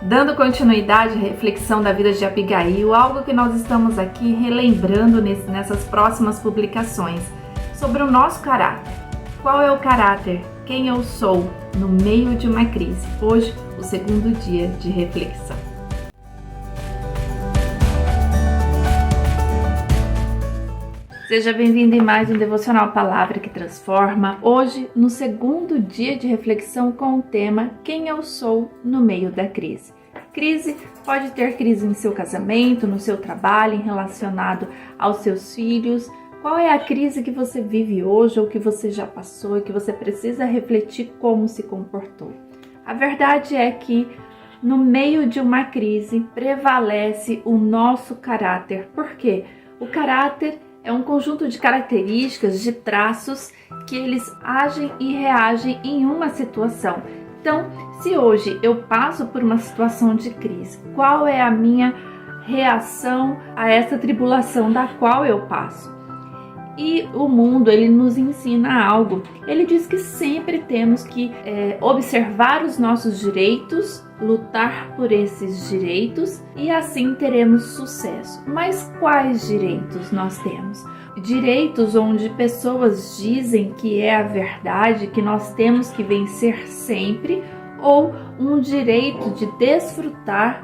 Dando continuidade à reflexão da vida de Abigail, algo que nós estamos aqui relembrando nessas próximas publicações, sobre o nosso caráter. Qual é o caráter? Quem eu sou no meio de uma crise? Hoje, o segundo dia de reflexão. Seja bem-vindo em mais um Devocional Palavra que Transforma. Hoje, no segundo dia de reflexão com o tema Quem eu sou no meio da crise. Crise, pode ter crise em seu casamento, no seu trabalho, relacionado aos seus filhos. Qual é a crise que você vive hoje ou que você já passou e que você precisa refletir como se comportou? A verdade é que no meio de uma crise prevalece o nosso caráter. Por quê? O caráter é um conjunto de características, de traços que eles agem e reagem em uma situação. Então, se hoje eu passo por uma situação de crise, qual é a minha reação a essa tribulação da qual eu passo? E o mundo, ele nos ensina algo. Ele diz que sempre temos que observar os nossos direitos, lutar por esses direitos e assim teremos sucesso. Mas quais direitos nós temos? Direitos onde pessoas dizem que é a verdade, que nós temos que vencer sempre, ou um direito de desfrutar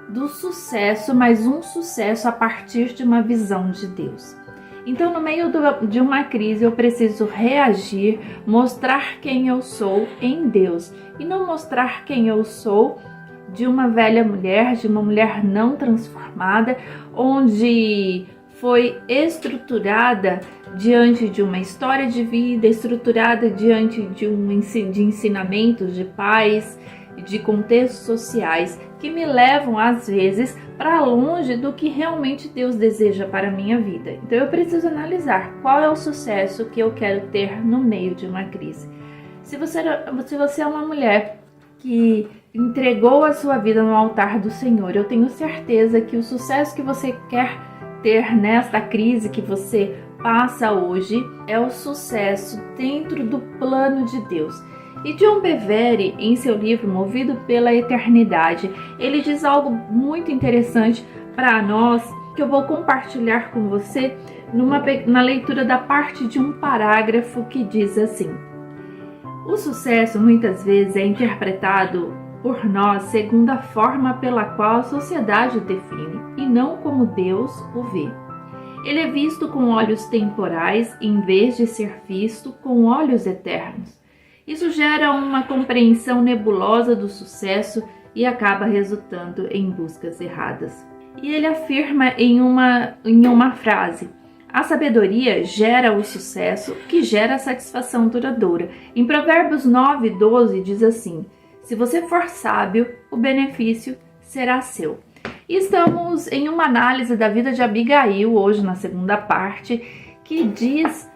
do sucesso, mas um sucesso a partir de uma visão de Deus. Então, no meio de uma crise, eu preciso reagir, mostrar quem eu sou em Deus e não mostrar quem eu sou de uma velha mulher, de uma mulher não transformada, onde foi estruturada diante de uma história de vida, estruturada diante de ensinamentos de pais, de contextos sociais que me levam às vezes para longe do que realmente Deus deseja para a minha vida. Então eu preciso analisar qual é o sucesso que eu quero ter no meio de uma crise. Se você é uma mulher que entregou a sua vida no altar do Senhor, eu tenho certeza que o sucesso que você quer ter nesta crise que você passa hoje é o sucesso dentro do plano de Deus. E John Bevere, em seu livro Movido pela Eternidade, ele diz algo muito interessante para nós, que eu vou compartilhar com você na leitura da parte de um parágrafo que diz assim: o sucesso muitas vezes é interpretado por nós segundo a forma pela qual a sociedade o define, e não como Deus o vê. Ele é visto com olhos temporais em vez de ser visto com olhos eternos. Isso gera uma compreensão nebulosa do sucesso e acaba resultando em buscas erradas. E ele afirma em uma frase: a sabedoria gera o sucesso, que gera a satisfação duradoura. Em Provérbios 9:12 diz assim: se você for sábio, o benefício será seu. E estamos em uma análise da vida de Abigail, hoje na segunda parte, que diz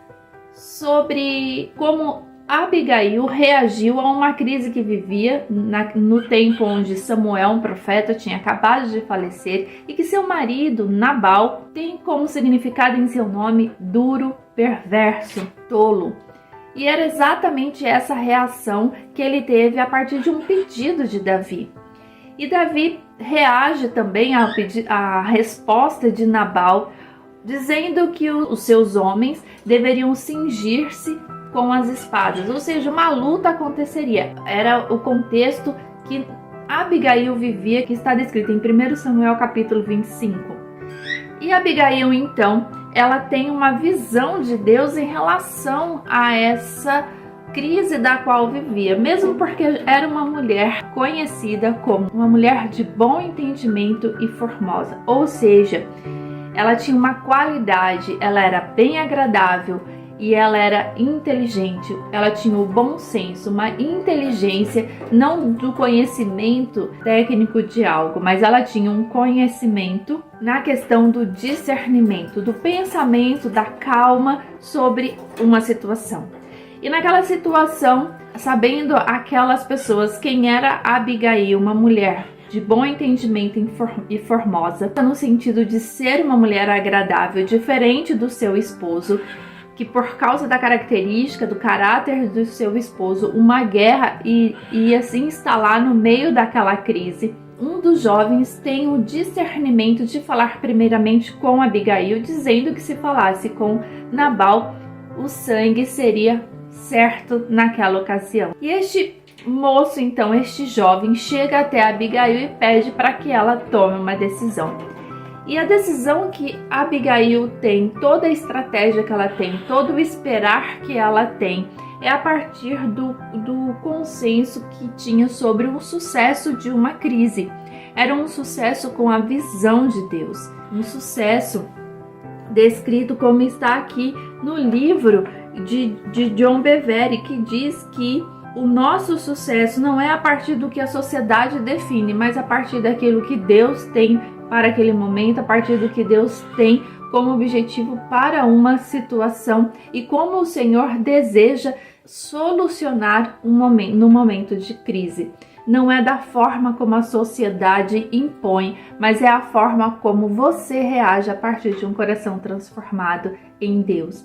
sobre como Abigail reagiu a uma crise que vivia no tempo onde Samuel, um profeta, tinha acabado de falecer e que seu marido, Nabal, tem como significado em seu nome duro, perverso, tolo. E era exatamente essa reação que ele teve a partir de um pedido de Davi. E Davi reage também à resposta de Nabal, dizendo que os seus homens deveriam cingir-se com as espadas, ou seja, uma luta aconteceria. Era o contexto que Abigail vivia, que está descrito em 1 Samuel capítulo 25. E Abigail, então, ela tem uma visão de Deus em relação a essa crise da qual vivia, mesmo porque era uma mulher conhecida como uma mulher de bom entendimento e formosa, ou seja, ela tinha uma qualidade, ela era bem agradável e ela era inteligente, ela tinha o bom senso, uma inteligência não do conhecimento técnico de algo, mas ela tinha um conhecimento na questão do discernimento, do pensamento, da calma sobre uma situação. E naquela situação, sabendo aquelas pessoas quem era Abigail, uma mulher de bom entendimento e formosa, no sentido de ser uma mulher agradável, diferente do seu esposo, que por causa da característica, do caráter do seu esposo, uma guerra ia se instalar no meio daquela crise. um dos jovens tem o discernimento de falar primeiramente com Abigail, dizendo que se falasse com Nabal, o sangue seria certo naquela ocasião. E este moço, então, este jovem, chega até Abigail e pede para que ela tome uma decisão. E a decisão que Abigail tem, toda a estratégia que ela tem, todo o esperar que ela tem, é a partir do consenso que tinha sobre o sucesso de uma crise. Era um sucesso com a visão de Deus, um sucesso descrito como está aqui no livro de John Bevere, que diz que o nosso sucesso não é a partir do que a sociedade define, mas a partir daquilo que Deus tem para aquele momento, a partir do que Deus tem como objetivo para uma situação e como o Senhor deseja solucionar no momento de crise. Não é da forma como a sociedade impõe, mas é a forma como você reage a partir de um coração transformado em Deus.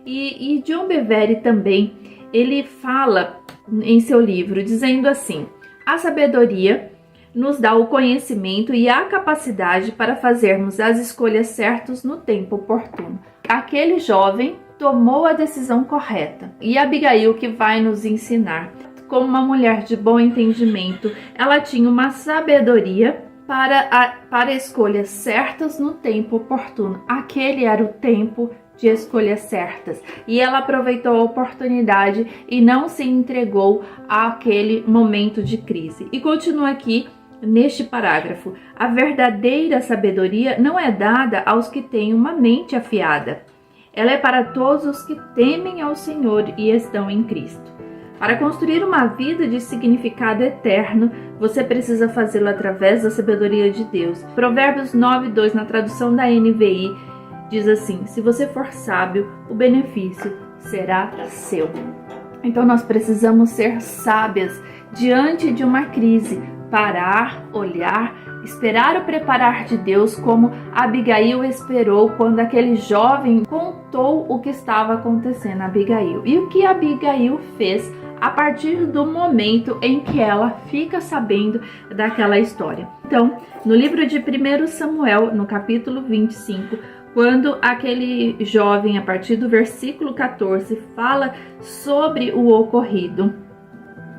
E John Bevere também, ele fala em seu livro, dizendo assim: a sabedoria nos dá o conhecimento e a capacidade para fazermos as escolhas certas no tempo oportuno. Aquele jovem tomou a decisão correta. E Abigail, que vai nos ensinar, como uma mulher de bom entendimento, ela tinha uma sabedoria para escolhas certas no tempo oportuno. Aquele era o tempo de escolhas certas. E ela aproveitou a oportunidade e não se entregou àquele momento de crise. E continua aqui neste parágrafo: a verdadeira sabedoria não é dada aos que têm uma mente afiada. Ela é para todos os que temem ao Senhor e estão em Cristo. Para construir uma vida de significado eterno, você precisa fazê-lo através da sabedoria de Deus. Provérbios 9:2, na tradução da NVI, diz assim: se você for sábio, o benefício será seu. Então nós precisamos ser sábias diante de uma crise, parar, olhar, esperar o preparar de Deus, como Abigail esperou quando aquele jovem contou o que estava acontecendo a Abigail. E o que Abigail fez a partir do momento em que ela fica sabendo daquela história. Então, no livro de 1 Samuel, no capítulo 25, quando aquele jovem, a partir do versículo 14, fala sobre o ocorrido,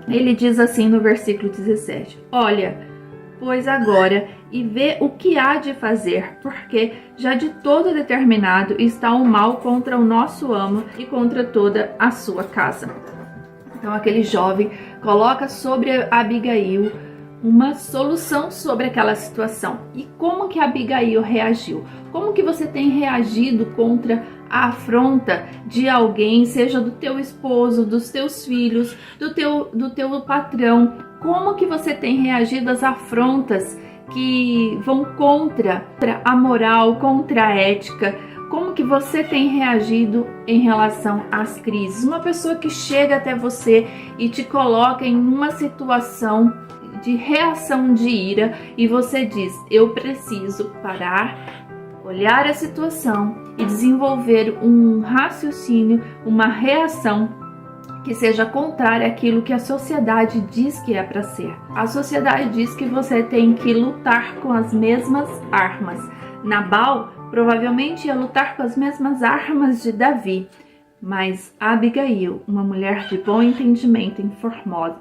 ele diz assim no versículo 17: olha, pois agora e vê o que há de fazer, porque já de todo determinado está o mal contra o nosso amo e contra toda a sua casa. Então aquele jovem coloca sobre Abigail uma solução sobre aquela situação. E como que Abigail reagiu? Como que você tem reagido contra a afronta de alguém, seja do teu esposo, dos teus filhos, do teu patrão? Como que você tem reagido às afrontas que vão contra a moral, contra a ética? Como que você tem reagido em relação às crises? Uma pessoa que chega até você e te coloca em uma situação de reação de ira e você diz: eu preciso parar, olhar a situação e desenvolver um raciocínio, uma reação que seja contrária àquilo que a sociedade diz que é para ser. A sociedade diz que você tem que lutar com as mesmas armas. Nabal provavelmente ia lutar com as mesmas armas de Davi, mas Abigail, uma mulher de bom entendimento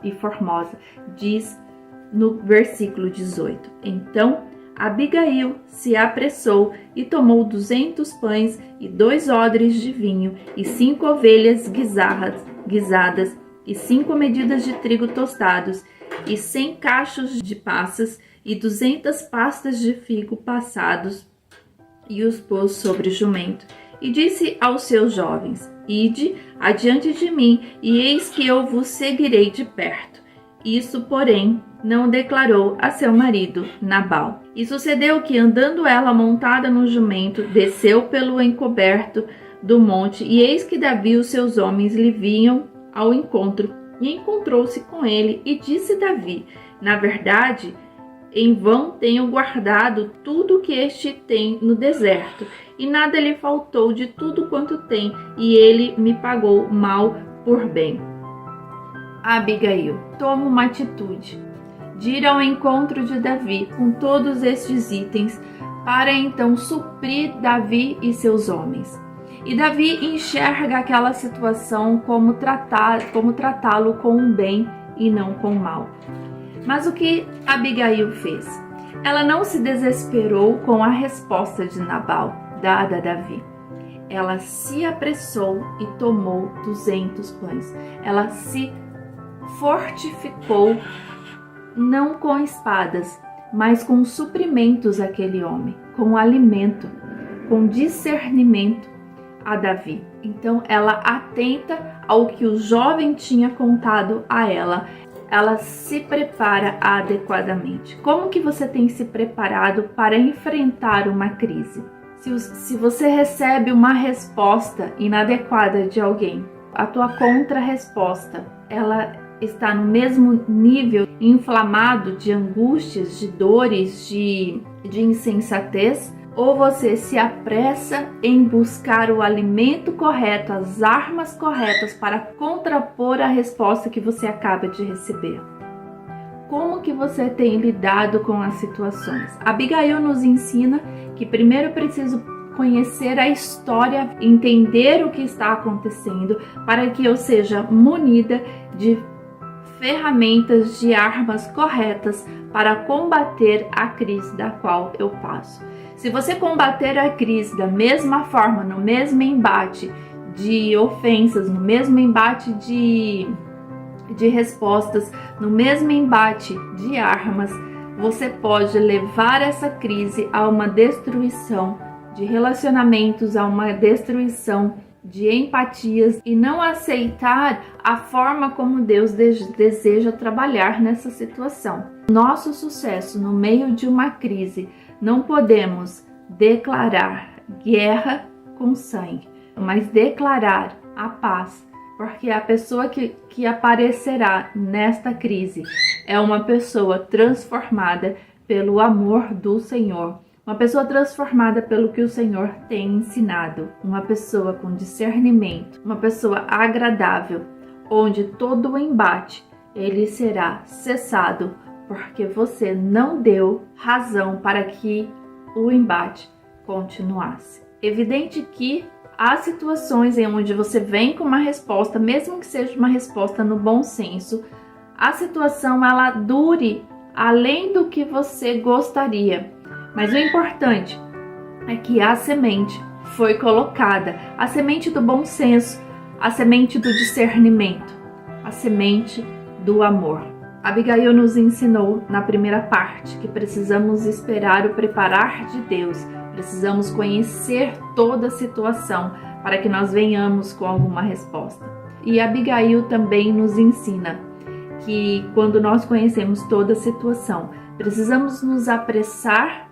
e formosa, diz no versículo 18: então Abigail se apressou e tomou 200 pães e 2 odres de vinho e 5 ovelhas guisadas e 5 medidas de trigo tostados e 100 cachos de passas e 200 pastas de figo passados, e os pôs sobre o jumento. E disse aos seus jovens: ide adiante de mim, e eis que eu vos seguirei de perto. Isso, porém, não declarou a seu marido Nabal. E sucedeu que, andando ela montada no jumento, desceu pelo encoberto do monte, e eis que Davi e os seus homens lhe vinham ao encontro, e encontrou-se com ele, e disse Davi: na verdade, em vão tenho guardado tudo que este tem no deserto, e nada lhe faltou de tudo quanto tem, e ele me pagou mal por bem. Abigail toma uma atitude de ir ao encontro de Davi com todos estes itens para então suprir Davi e seus homens. E Davi enxerga aquela situação como tratá-lo com o bem e não com o mal. Mas o que Abigail fez? Ela não se desesperou com a resposta de Nabal dada a Davi. Ela se apressou e tomou 200 pães. Ela se fortificou, não com espadas, mas com suprimentos àquele homem, com alimento, com discernimento a Davi. Então ela atenta ao que o jovem tinha contado a ela. Ela se prepara adequadamente. Como que você tem se preparado para enfrentar uma crise? Se você recebe uma resposta inadequada de alguém, a tua contra-resposta, ela está no mesmo nível inflamado de angústias, de dores, de insensatez, ou você se apressa em buscar o alimento correto, as armas corretas para contrapor a resposta que você acaba de receber? Como que você tem lidado com as situações? Abigail nos ensina que primeiro preciso conhecer a história, entender o que está acontecendo, para que eu seja munida de ferramentas, de armas corretas para combater a crise da qual eu passo. Se você combater a crise da mesma forma, no mesmo embate de ofensas, no mesmo embate de respostas, no mesmo embate de armas, você pode levar essa crise a uma destruição de relacionamentos, a uma destruição de empatias e não aceitar a forma como Deus deseja trabalhar nessa situação. Nosso sucesso no meio de uma crise, não podemos declarar guerra com sangue, mas declarar a paz, porque a pessoa que aparecerá nesta crise é uma pessoa transformada pelo amor do Senhor, uma pessoa transformada pelo que o Senhor tem ensinado, uma pessoa com discernimento, uma pessoa agradável, onde todo o embate ele será cessado, porque você não deu razão para que o embate continuasse. Evidente que há situações em onde você vem com uma resposta, mesmo que seja uma resposta no bom senso, a situação ela dure além do que você gostaria. Mas o importante é que a semente foi colocada, a semente do bom senso, a semente do discernimento, a semente do amor. Abigail nos ensinou na primeira parte que precisamos esperar o preparar de Deus, precisamos conhecer toda a situação para que nós venhamos com alguma resposta. E Abigail também nos ensina que quando nós conhecemos toda a situação, precisamos nos apressar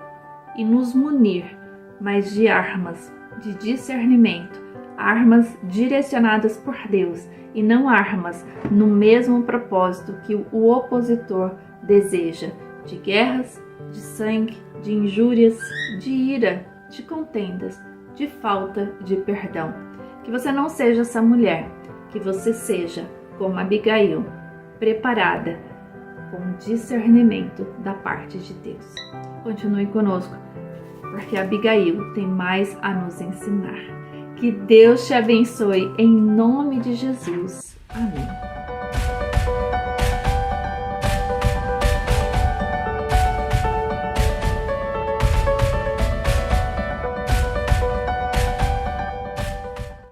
e nos munir, mas de armas, de discernimento, armas direcionadas por Deus e não armas no mesmo propósito que o opositor deseja, de guerras, de sangue, de injúrias, de ira, de contendas, de falta de perdão. Que você não seja essa mulher, que você seja como Abigail, preparada com discernimento da parte de Deus. Continue conosco, porque Abigail tem mais a nos ensinar. Que Deus te abençoe em nome de Jesus. Amém.